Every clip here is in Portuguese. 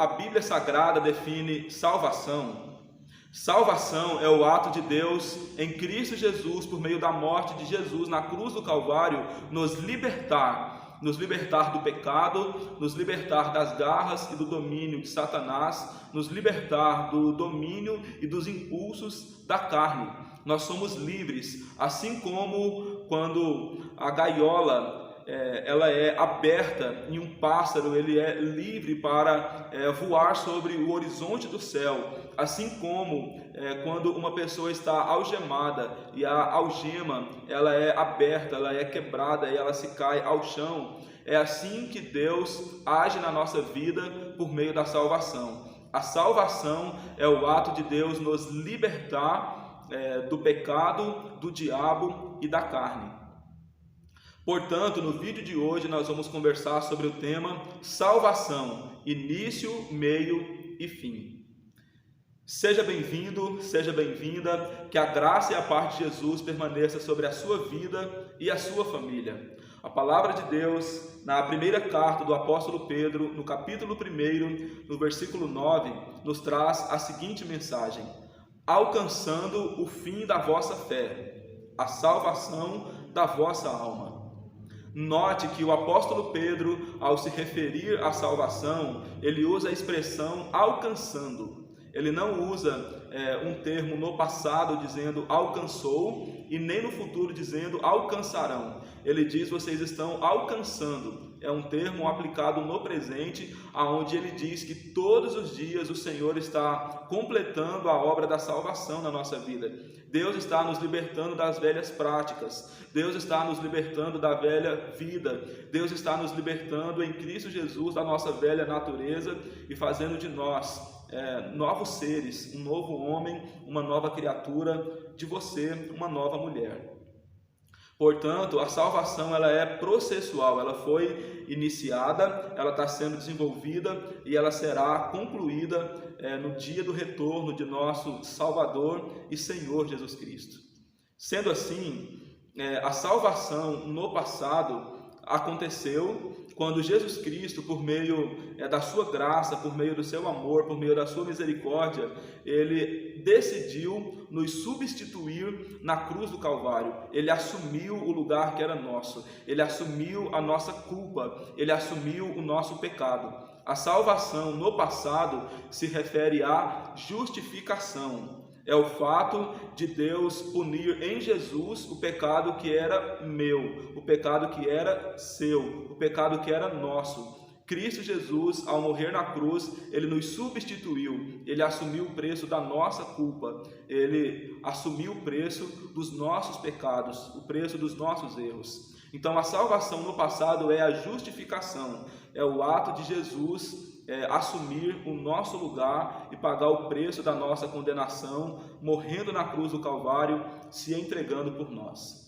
a Bíblia Sagrada define salvação, salvação é o ato de Deus em Cristo Jesus, por meio da morte de Jesus na cruz do Calvário, nos libertar do pecado, nos libertar das garras e do domínio de Satanás, nos libertar do domínio e dos impulsos da carne. Nós somos livres, assim como quando a gaiola ela é aberta e um pássaro ele é livre para voar sobre o horizonte do céu, assim como quando uma pessoa está algemada e a algema ela é aberta, ela é quebrada e ela se cai ao chão. É assim que Deus age na nossa vida por meio da salvação. A salvação é o ato de Deus nos libertar do pecado, do diabo e da carne. Portanto, no vídeo de hoje nós vamos conversar sobre o tema salvação, início, meio e fim. Seja bem-vindo, seja bem-vinda, que a graça e a paz de Jesus permaneça sobre a sua vida e a sua família. A palavra de Deus, na primeira carta do apóstolo Pedro, no capítulo 1, no versículo 9, nos traz a seguinte mensagem: alcançando o fim da vossa fé, a salvação da vossa alma. Note que o apóstolo Pedro, ao se referir à salvação, ele usa a expressão alcançando. Ele não usa um termo no passado dizendo alcançou e nem no futuro dizendo alcançarão. Ele diz vocês estão alcançando. É um termo aplicado no presente, aonde ele diz que todos os dias o Senhor está completando a obra da salvação na nossa vida. Deus está nos libertando das velhas práticas. Deus está nos libertando da velha vida. Deus está nos libertando em Cristo Jesus da nossa velha natureza e fazendo de nós novos seres, um novo homem, uma nova criatura, de você, uma nova mulher. Portanto, a salvação ela é processual, ela foi iniciada, ela está sendo desenvolvida e ela será concluída no dia do retorno de nosso Salvador e Senhor Jesus Cristo. Sendo assim, a salvação no passado aconteceu quando Jesus Cristo, por meio da sua graça, por meio do seu amor, por meio da sua misericórdia, ele decidiu nos substituir na cruz do Calvário. Ele assumiu o lugar que era nosso, ele assumiu a nossa culpa, ele assumiu o nosso pecado. A salvação no passado se refere à justificação. É o fato de Deus punir em Jesus o pecado que era meu, o pecado que era seu, o pecado que era nosso. Cristo Jesus, ao morrer na cruz, ele nos substituiu, ele assumiu o preço da nossa culpa, ele assumiu o preço dos nossos pecados, o preço dos nossos erros. Então a salvação no passado é a justificação, é o ato de Jesus assumir o nosso lugar e pagar o preço da nossa condenação, morrendo na cruz do Calvário, se entregando por nós.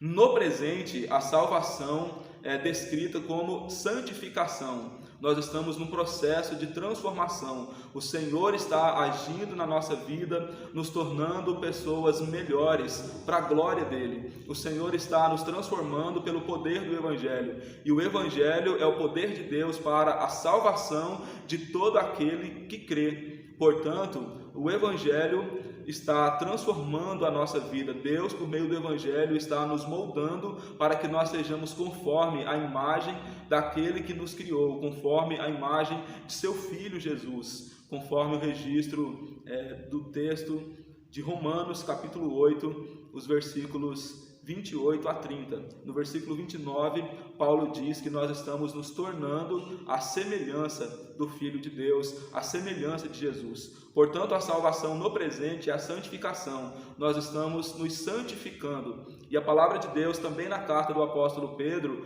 No presente, a salvação é descrita como santificação. Nós estamos num processo de transformação. O Senhor está agindo na nossa vida, nos tornando pessoas melhores para a glória dele. O Senhor está nos transformando pelo poder do Evangelho. E o Evangelho é o poder de Deus para a salvação de todo aquele que crê. Portanto, o Evangelho está transformando a nossa vida. Deus, por meio do Evangelho, está nos moldando para que nós sejamos conforme a imagem daquele que nos criou, conforme a imagem de seu Filho Jesus, conforme o registro do texto de Romanos, capítulo 8, os versículos 28 a 30. No versículo 29, Paulo diz que nós estamos nos tornando a semelhança do Filho de Deus, a semelhança de Jesus. Portanto, a salvação no presente é a santificação. Nós estamos nos santificando. E a palavra de Deus, também na carta do apóstolo Pedro,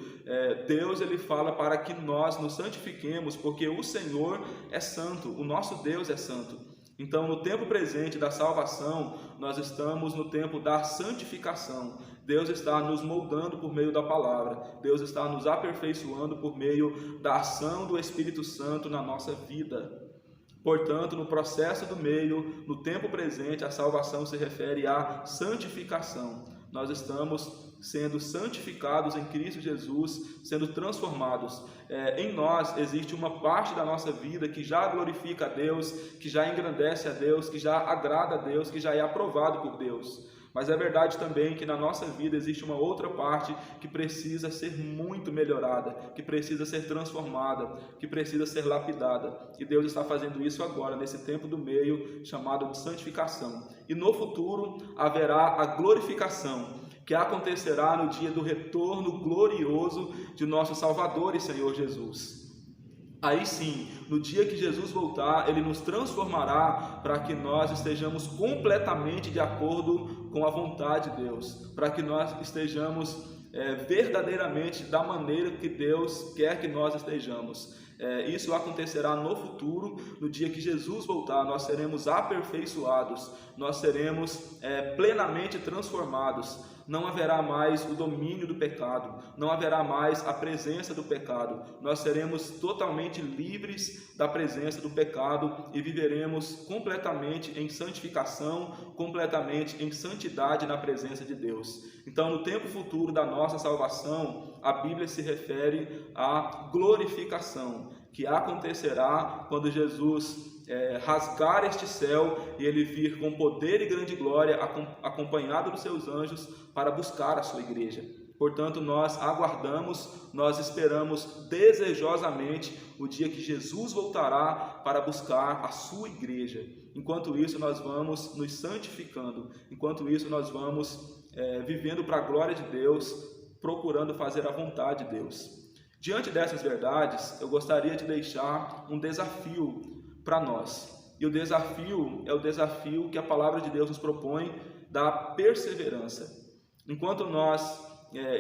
Deus ele fala para que nós nos santifiquemos, porque o Senhor é santo, o nosso Deus é santo. Então, no tempo presente da salvação, nós estamos no tempo da santificação. Deus está nos moldando por meio da palavra. Deus está nos aperfeiçoando por meio da ação do Espírito Santo na nossa vida. Portanto, no processo do meio, no tempo presente, a salvação se refere à santificação. nós estamos sendo santificados em Cristo Jesus, sendo transformados. Em nós existe uma parte da nossa vida que já glorifica a Deus, que já engrandece a Deus, que já agrada a Deus, que já é aprovado por Deus. Mas é verdade também que na nossa vida existe uma outra parte que precisa ser muito melhorada, que precisa ser transformada, que precisa ser lapidada. E Deus está fazendo isso agora, nesse tempo do meio, chamado de santificação. E no futuro haverá a glorificação, que acontecerá no dia do retorno glorioso de nosso Salvador e Senhor Jesus. Aí sim, no dia que Jesus voltar, Ele nos transformará para que nós estejamos completamente de acordo com a vontade de Deus, para que nós estejamos verdadeiramente da maneira que Deus quer que nós estejamos. Isso acontecerá no futuro, no dia que Jesus voltar. Nós seremos aperfeiçoados, nós seremos plenamente transformados. Não haverá mais o domínio do pecado, não haverá mais a presença do pecado. Nós seremos totalmente livres da presença do pecado e viveremos completamente em santificação, completamente em santidade na presença de Deus. Então, no tempo futuro da nossa salvação, a Bíblia se refere à glorificação, que acontecerá quando Jesus rasgar este céu e Ele vir com poder e grande glória, acompanhado dos seus anjos, para buscar a sua igreja. Portanto, nós aguardamos, nós esperamos desejosamente o dia que Jesus voltará para buscar a sua igreja. Enquanto isso, nós vamos nos santificando. Enquanto isso, nós vamos vivendo para a glória de Deus, procurando fazer a vontade de Deus. Diante dessas verdades, eu gostaria de deixar um desafio para nós. E o desafio é o desafio que a palavra de Deus nos propõe da perseverança. Enquanto nós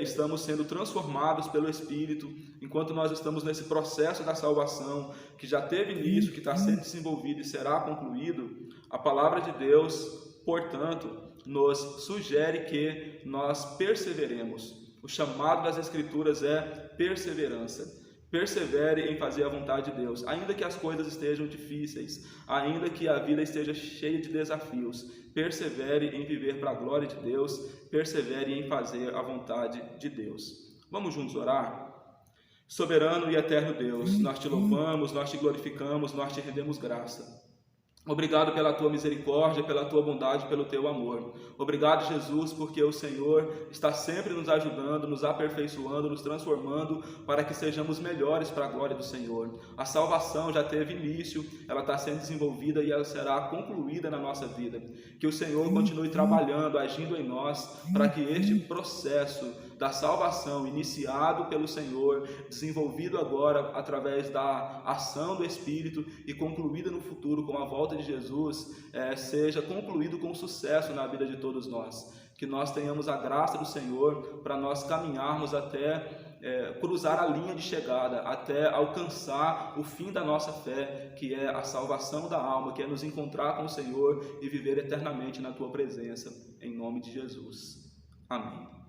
estamos sendo transformados pelo Espírito, enquanto nós estamos nesse processo da salvação, que já teve início, que está sendo desenvolvido e será concluído, a palavra de Deus, portanto, nos sugere que nós perseveremos. O chamado das Escrituras é perseverança. Persevere em fazer a vontade de Deus, ainda que as coisas estejam difíceis, ainda que a vida esteja cheia de desafios. Persevere em viver para a glória de Deus, persevere em fazer a vontade de Deus. Vamos juntos orar? Soberano e eterno Deus, nós te louvamos, nós te glorificamos, nós te rendemos graça. Obrigado pela tua misericórdia, pela tua bondade, pelo teu amor. Obrigado, Jesus, porque o Senhor está sempre nos ajudando, nos aperfeiçoando, nos transformando para que sejamos melhores para a glória do Senhor. A salvação já teve início, ela está sendo desenvolvida e ela será concluída na nossa vida. Que o Senhor continue trabalhando, agindo em nós, para que este processo da salvação, iniciado pelo Senhor, desenvolvido agora através da ação do Espírito e concluído no futuro com a volta de Jesus, seja concluído com sucesso na vida de todos nós. Que nós tenhamos a graça do Senhor para nós caminharmos até cruzar a linha de chegada, até alcançar o fim da nossa fé, que é a salvação da alma, que é nos encontrar com o Senhor e viver eternamente na Tua presença, em nome de Jesus. Amém.